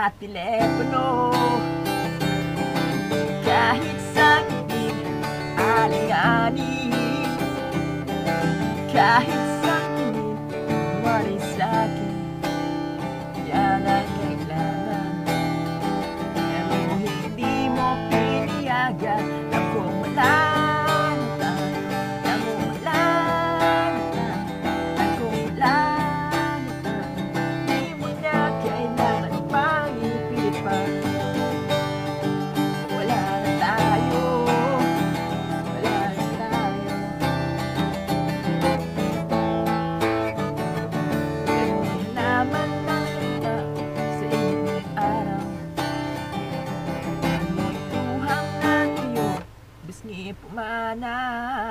sa telepono. Kahit sa gibig, alinganin, kahit sa tinig, wari sa'kin, yan ang kailangan. Pero hindi mo piniyagan na kung wala na tayo, na kung wala na tayo, na kung wala na tayo, di mo na kailangan pang ipilit pa. Wala na tayo, wala na tayo. Pero naman nakita sa inyong araw, ang buhang na tuyo, bisngi pumanaw.